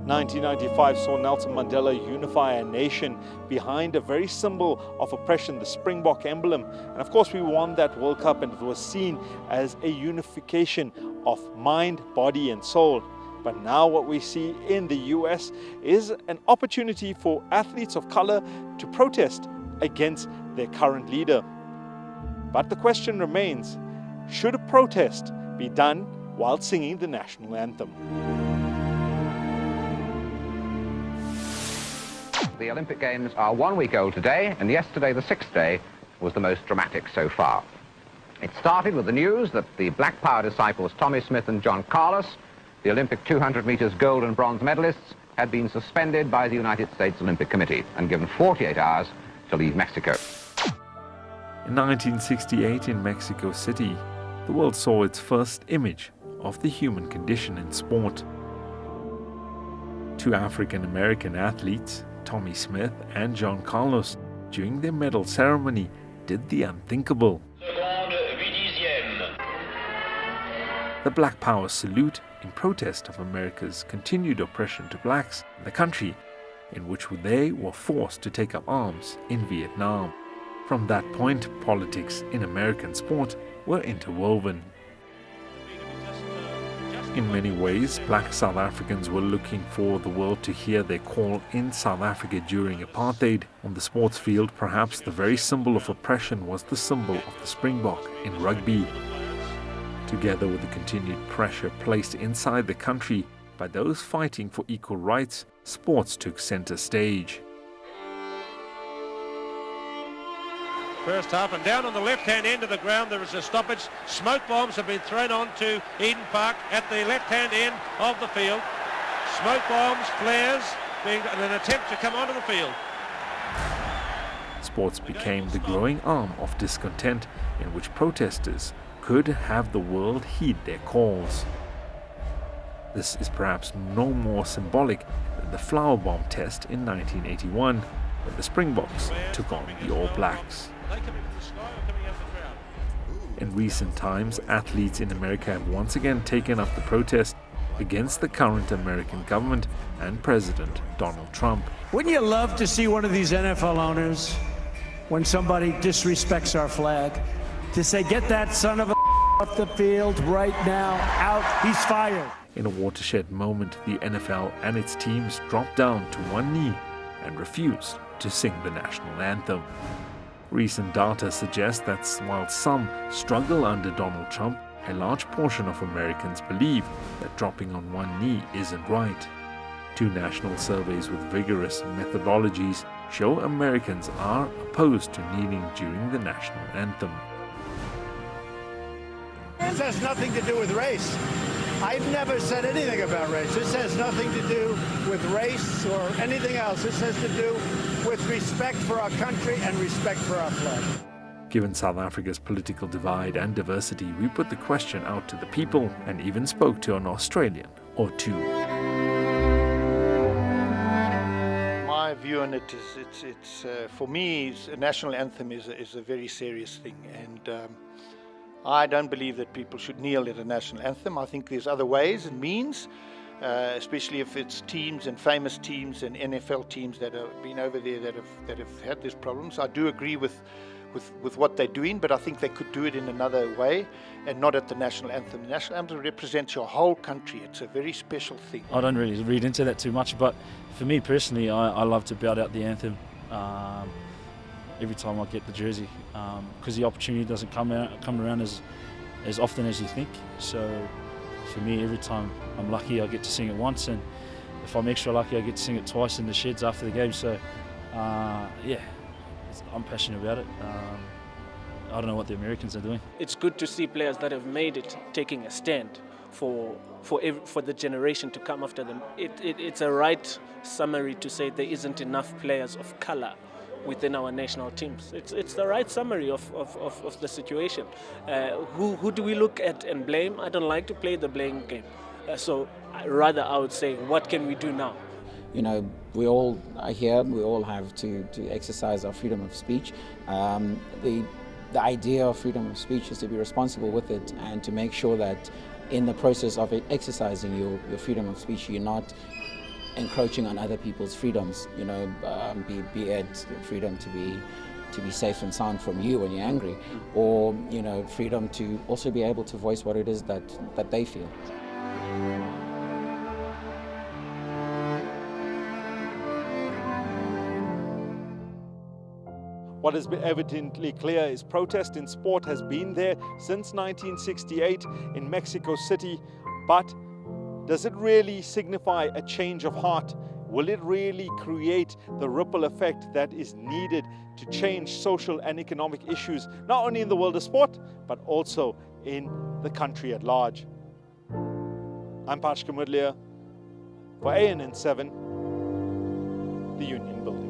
1995 saw Nelson Mandela unify a nation behind a very symbol of oppression, the Springbok emblem. And of course, we won that World Cup, and it was seen as a unification of mind, body, and soul. But now what we see in the US is an opportunity for athletes of color to protest against their current leader. But the question remains, should a protest be done while singing the national anthem? The Olympic Games are 1 week old today, and yesterday, the 6th day, was the most dramatic so far. It started with the news that the Black Power disciples Tommy Smith and John Carlos, the Olympic 200 meters gold and bronze medalists, had been suspended by the United States Olympic Committee and given 48 hours to leave Mexico. In 1968 in Mexico City, the world saw its first image of the human condition in sport. Two African-American athletes, Tommy Smith and John Carlos, during their medal ceremony, did the unthinkable. The Black Power salute in protest of America's continued oppression to blacks in the country in which they were forced to take up arms in Vietnam. From that point, politics in American sport were interwoven. In many ways, black South Africans were looking for the world to hear their call in South Africa during apartheid. On the sports field, perhaps the very symbol of oppression was the symbol of the Springbok in rugby. Together with the continued pressure placed inside the country by those fighting for equal rights, sports took center stage. First half, and down on the left-hand end of the ground there is a stoppage. Smoke bombs have been thrown onto Eden Park at the left-hand end of the field. Smoke bombs, flares, being an attempt to come onto the field. Sports became the growing arm of discontent in which protesters could have the world heed their calls. This is perhaps no more symbolic than the flower bomb test in 1981 when the Springboks took on the All Blacks. In recent times, athletes in America have once again taken up the protest against the current American government and President Donald Trump. Wouldn't you love to see one of these NFL owners, when somebody disrespects our flag, to say, get that son of a off the field right now, out, he's fired. In a watershed moment, the NFL and its teams dropped down to one knee and refused to sing the national anthem. Recent data suggests that while some struggle under Donald Trump, a large portion of Americans believe that dropping on one knee isn't right. Two national surveys with vigorous methodologies show Americans are opposed to kneeling during the national anthem. This has nothing to do with race. I've never said anything about race. This has nothing to do with race or anything else. This has to do with respect for our country and respect for our flag. Given South Africa's political divide and diversity, we put the question out to the people and even spoke to an Australian or two. My view on it is, for me, a national anthem is a very serious thing, and I don't believe that people should kneel at a national anthem. I think there's other ways and means, especially if it's teams and famous teams and NFL teams that have been over there that have had these problems. I do agree with what they're doing, but I think they could do it in another way and not at the national anthem. The national anthem represents your whole country. It's a very special thing. I don't really read into that too much, but for me personally, I love to belt out the anthem every time I get the jersey, because the opportunity doesn't come around as often as you think. So for me, every time I'm lucky, I get to sing it once, and if I'm extra lucky, I get to sing it twice in the sheds after the game. So yeah, I'm passionate about it. I don't know what the Americans are doing. It's good to see players that have made it taking a stand for the generation to come after them. It's a right summary to say there isn't enough players of color within our national teams. It's the right summary of the situation. Who do we look at and blame? I don't like to play the blame game. So rather I would say, what can we do now? You know, we all are here, we all have to exercise our freedom of speech. The idea of freedom of speech is to be responsible with it and to make sure that in the process of exercising your freedom of speech, you're not encroaching on other people's freedoms, you know, be it freedom to be safe and sound from you when you're angry, or, you know, freedom to also be able to voice what it is that they feel. What has been evidently clear is protest in sport has been there since 1968 in Mexico City, but does it really signify a change of heart? Will it really create the ripple effect that is needed to change social and economic issues, not only in the world of sport, but also in the country at large? I'm Pashkar Moodliar for ANN7, the Union Building.